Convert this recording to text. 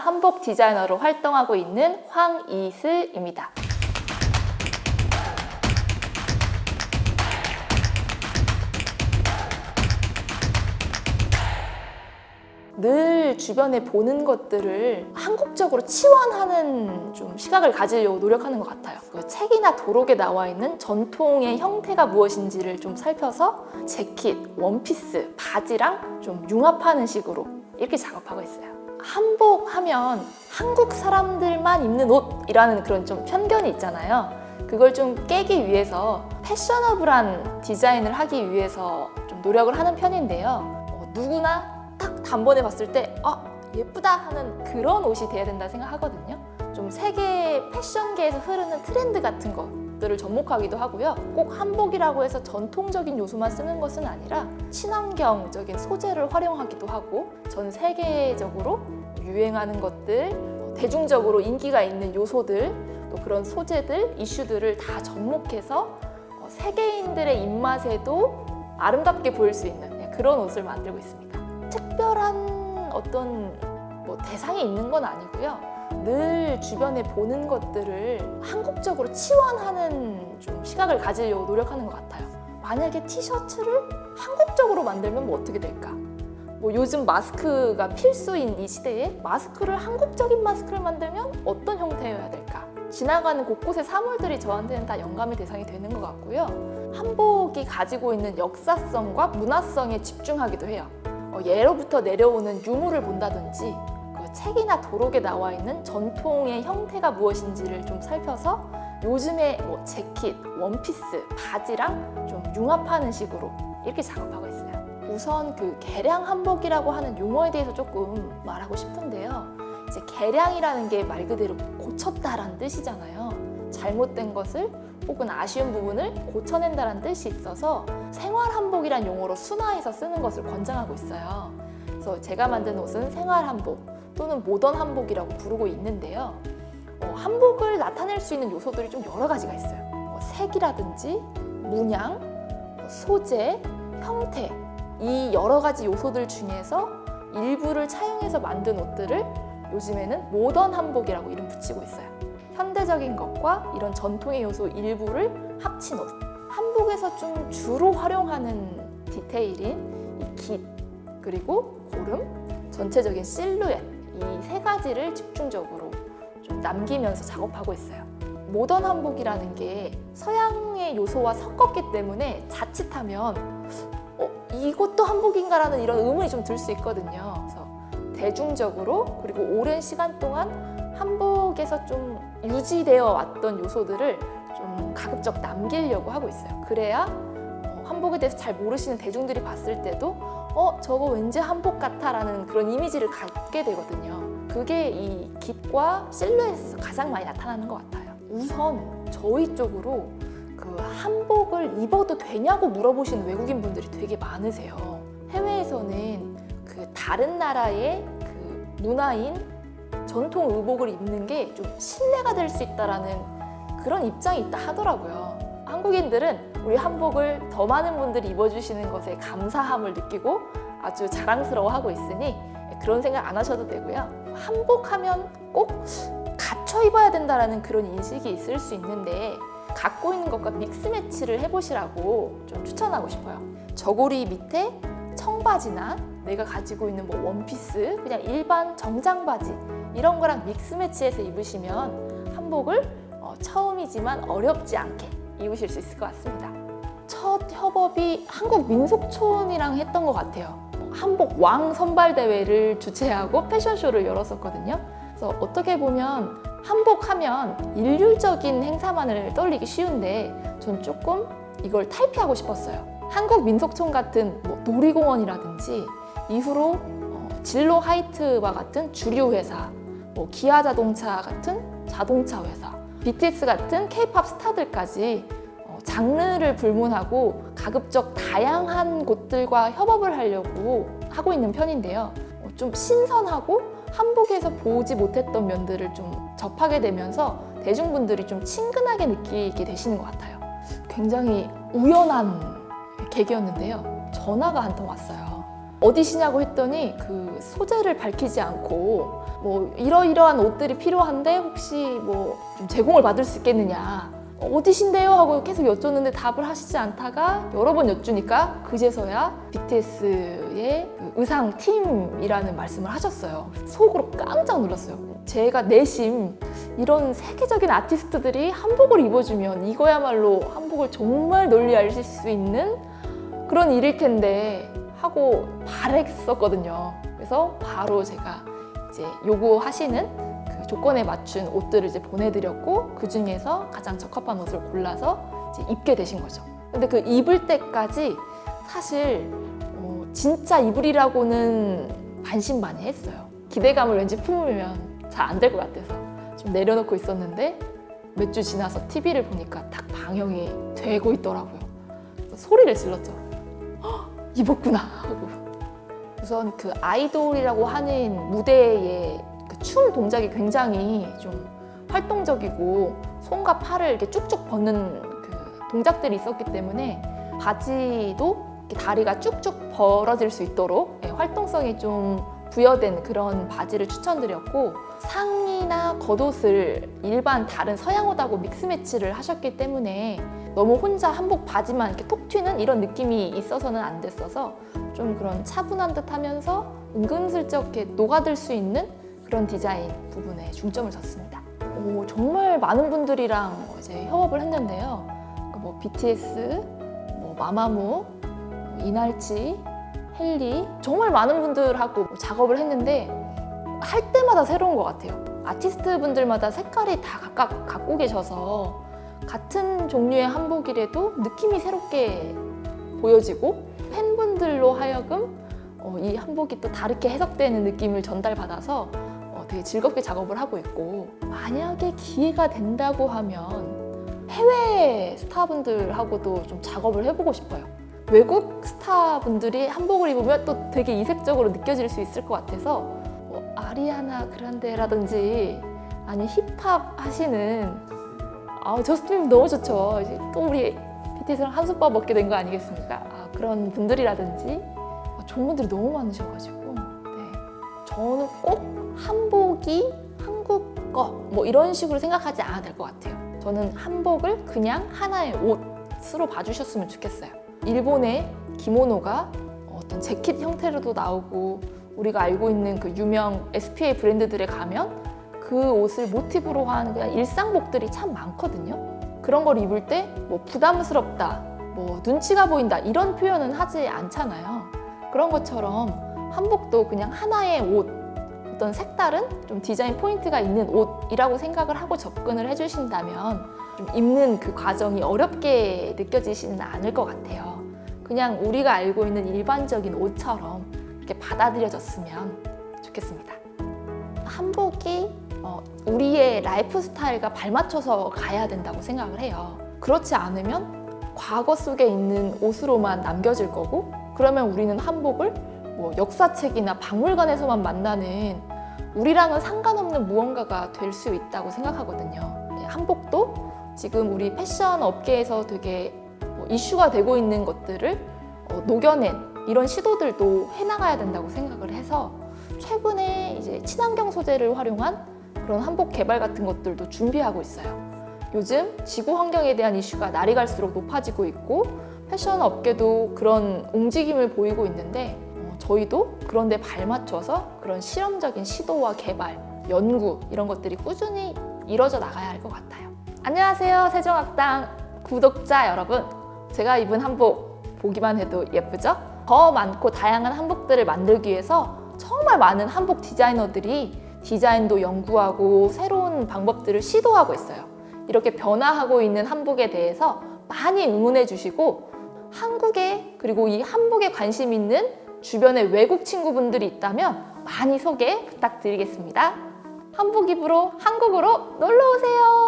한복 디자이너로 활동하고 있는 황이슬입니다. 늘 주변에 보는 것들을 한국적으로 치환하는 좀 시각을 가지려고 노력하는 것 같아요. 그 책이나 도록에 나와 있는 전통의 형태가 무엇인지를 좀 살펴서 재킷, 원피스, 바지랑 좀 융합하는 식으로 이렇게 작업하고 있어요. 한복 하면 한국 사람들만 입는 옷이라는 그런 좀 편견이 있잖아요. 그걸 좀 깨기 위해서 패셔너블한 디자인을 하기 위해서 좀 노력을 하는 편인데요. 누구나 딱 단번에 봤을 때 예쁘다 하는 그런 옷이 돼야 된다 생각하거든요. 좀 세계 패션계에서 흐르는 트렌드 같은 것들을 접목하기도 하고요. 꼭 한복이라고 해서 전통적인 요소만 쓰는 것은 아니라 친환경적인 소재를 활용하기도 하고 전 세계적으로 유행하는 것들, 대중적으로 인기가 있는 요소들, 또 그런 소재들, 이슈들을 다 접목해서 세계인들의 입맛에도 아름답게 보일 수 있는 그런 옷을 만들고 있습니다. 특별한 어떤 대상이 있는 건 아니고요. 늘 주변에 보는 것들을 한국적으로 치환하는 좀 시각을 가지려고 노력하는 것 같아요. 만약에 티셔츠를 한국적으로 만들면 어떻게 될까? 요즘 마스크가 필수인 이 시대에 마스크를 한국적인 마스크를 만들면 어떤 형태여야 될까? 지나가는 곳곳의 사물들이 저한테는 다 영감의 대상이 되는 것 같고요. 한복이 가지고 있는 역사성과 문화성에 집중하기도 해요. 예로부터 내려오는 유물을 본다든지 그 책이나 도록에 나와 있는 전통의 형태가 무엇인지를 좀 살펴서 요즘의 재킷, 원피스, 바지랑 좀 융합하는 식으로 이렇게 작업하고 있어요. 우선 그 개량 한복이라고 하는 용어에 대해서 조금 말하고 싶은데요. 이제 개량이라는 게 말 그대로 고쳤다라는 뜻이잖아요. 잘못된 것을 혹은 아쉬운 부분을 고쳐낸다는 뜻이 있어서 생활 한복이란 용어로 순화해서 쓰는 것을 권장하고 있어요. 그래서 제가 만든 옷은 생활 한복 또는 모던 한복이라고 부르고 있는데요. 한복을 나타낼 수 있는 요소들이 좀 여러 가지가 있어요. 색이라든지 문양, 소재, 형태 이 여러 가지 요소들 중에서 일부를 차용해서 만든 옷들을 요즘에는 모던 한복이라고 이름 붙이고 있어요. 현대적인 것과 이런 전통의 요소 일부를 합친 옷. 한복에서 좀 주로 활용하는 디테일인 이 깃, 그리고 고름, 전체적인 실루엣 이 세 가지를 집중적으로 좀 남기면서 작업하고 있어요. 모던 한복이라는 게 서양의 요소와 섞었기 때문에 자칫하면 이것도 한복인가라는 이런 의문이 좀 들 수 있거든요. 그래서 대중적으로 그리고 오랜 시간 동안 한복에서 좀 유지되어 왔던 요소들을 좀 가급적 남기려고 하고 있어요. 그래야 한복에 대해서 잘 모르시는 대중들이 봤을 때도 저거 왠지 한복 같아 라는 그런 이미지를 갖게 되거든요. 그게 이 깃과 실루엣에서 가장 많이 나타나는 것 같아요. 우선 저희 쪽으로 그 한복을 입어도 되냐고 물어보시는 외국인 분들이 되게 많으세요. 해외에서는 그 다른 나라의 그 문화인 전통 의복을 입는 게 좀 신뢰가 될 수 있다라는 그런 입장이 있다 하더라고요. 한국인들은 우리 한복을 더 많은 분들이 입어주시는 것에 감사함을 느끼고 아주 자랑스러워하고 있으니 그런 생각 안 하셔도 되고요. 한복하면 꼭 갖춰 입어야 된다라는 그런 인식이 있을 수 있는데 갖고 있는 것과 믹스 매치를 해보시라고 좀 추천하고 싶어요. 저고리 밑에 청바지나 내가 가지고 있는 원피스, 그냥 일반 정장 바지 이런 거랑 믹스 매치해서 입으시면 한복을 처음이지만 어렵지 않게 입으실 수 있을 것 같습니다. 첫 협업이 한국민속촌이랑 했던 것 같아요. 한복 왕 선발 대회를 주최하고 패션쇼를 열었었거든요. 그래서 어떻게 보면 한복하면 일률적인 행사만을 떠올리기 쉬운데 전 조금 이걸 탈피하고 싶었어요. 한국민속촌 같은 놀이공원이라든지 이후로 진로 하이트와 같은 주류 회사, 기아자동차 같은 자동차 회사, BTS 같은 K-팝 스타들까지 장르를 불문하고 가급적 다양한 곳들과 협업을 하려고 하고 있는 편인데요. 좀 신선하고 한복에서 보지 못했던 면들을 좀 접하게 되면서 대중분들이 좀 친근하게 느끼게 되시는 것 같아요. 굉장히 우연한 계기였는데요. 전화가 한 통 왔어요. 어디시냐고 했더니 그 소재를 밝히지 않고 뭐 이러이러한 옷들이 필요한데 혹시 뭐 좀 제공을 받을 수 있겠느냐, 어디신데요? 하고 계속 여쭙는데 답을 하시지 않다가 여러 번 여쭈니까 그제서야 BTS의 의상 팀이라는 말씀을 하셨어요. 속으로 깜짝 놀랐어요. 제가 내심 이런 세계적인 아티스트들이 한복을 입어주면 이거야말로 한복을 정말 널리 알릴 수 있는 그런 일일 텐데 하고 바랬었거든요. 그래서 바로 제가 이제 요구하시는 그 조건에 맞춘 옷들을 이제 보내드렸고, 그 중에서 가장 적합한 옷을 골라서 이제 입게 되신 거죠. 근데 그 입을 때까지 사실 진짜 입으리라고는 반신반의했어요. 기대감을 왠지 품으면 잘 안 될 것 같아서 좀 내려놓고 있었는데 몇 주 지나서 TV를 보니까 딱 방영이 되고 있더라고요. 소리를 질렀죠. 헉, 입었구나 하고. 우선 그 아이돌이라고 하는 무대의 그 춤 동작이 굉장히 좀 활동적이고 손과 팔을 이렇게 쭉쭉 뻗는 그 동작들이 있었기 때문에 바지도 이렇게 다리가 쭉쭉 벌어질 수 있도록 활동성이 좀 부여된 그런 바지를 추천드렸고, 상의나 겉옷을 일반 다른 서양옷하고 믹스매치를 하셨기 때문에 너무 혼자 한복 바지만 이렇게 톡 튀는 이런 느낌이 있어서는 안 됐어서 좀 그런 차분한 듯 하면서 은근슬쩍 이렇게 녹아들 수 있는 그런 디자인 부분에 중점을 뒀습니다. 정말 많은 분들이랑 이제 협업을 했는데요. 뭐 BTS, 뭐 마마무, 이날치, 헨리, 정말 많은 분들하고 작업을 했는데 할 때마다 새로운 것 같아요. 아티스트 분들마다 색깔이 다 각각 갖고 계셔서 같은 종류의 한복이라도 느낌이 새롭게 보여지고 팬분들로 하여금 이 한복이 또 다르게 해석되는 느낌을 전달받아서 되게 즐겁게 작업을 하고 있고, 만약에 기회가 된다고 하면 해외 스타분들하고도 좀 작업을 해보고 싶어요. 외국 스타분들이 한복을 입으면 또 되게 이색적으로 느껴질 수 있을 것 같아서 뭐 아리아나 그란데라든지 아니 힙합 하시는 저스틴 비버 너무 좋죠. 이제 또 우리 BTS랑 한솥밥 먹게 된 거 아니겠습니까? 그런 분들이라든지 좋은 분들이 너무 많으셔가지고 저는 꼭 한복이 한국 거 뭐 이런 식으로 생각하지 않아도 될 것 같아요. 저는 한복을 그냥 하나의 옷으로 봐주셨으면 좋겠어요. 일본의 기모노가 어떤 재킷 형태로도 나오고, 우리가 알고 있는 그 유명 SPA 브랜드들에 가면 그 옷을 모티브로 한 그냥 일상복들이 참 많거든요. 그런 걸 입을 때 뭐 부담스럽다, 뭐 눈치가 보인다 이런 표현은 하지 않잖아요. 그런 것처럼 한복도 그냥 하나의 옷, 어떤 색다른 좀 디자인 포인트가 있는 옷이라고 생각을 하고 접근을 해주신다면 좀 입는 그 과정이 어렵게 느껴지지는 않을 것 같아요. 그냥 우리가 알고 있는 일반적인 옷처럼 이렇게 받아들여졌으면 좋겠습니다. 한복이 우리의 라이프 스타일과 발맞춰서 가야 된다고 생각을 해요. 그렇지 않으면 과거 속에 있는 옷으로만 남겨질 거고, 그러면 우리는 한복을 뭐 역사책이나 박물관에서만 만나는 우리랑은 상관없는 무언가가 될 수 있다고 생각하거든요. 한복도 지금 우리 패션 업계에서 되게 이슈가 되고 있는 것들을 녹여낸 이런 시도들도 해나가야 된다고 생각을 해서 최근에 이제 친환경 소재를 활용한 그런 한복 개발 같은 것들도 준비하고 있어요. 요즘 지구 환경에 대한 이슈가 날이 갈수록 높아지고 있고 패션 업계도 그런 움직임을 보이고 있는데 저희도 그런 데 발맞춰서 그런 실험적인 시도와 개발, 연구 이런 것들이 꾸준히 이뤄져 나가야 할 것 같아요. 안녕하세요, 세종학당 구독자 여러분. 제가 입은 한복 보기만 해도 예쁘죠? 더 많고 다양한 한복들을 만들기 위해서 정말 많은 한복 디자이너들이 디자인도 연구하고 새로운 방법들을 시도하고 있어요. 이렇게 변화하고 있는 한복에 대해서 많이 응원해 주시고, 한국에 그리고 이 한복에 관심 있는 주변에 외국 친구분들이 있다면 많이 소개 부탁드리겠습니다. 한복 입으러 한국으로 놀러 오세요.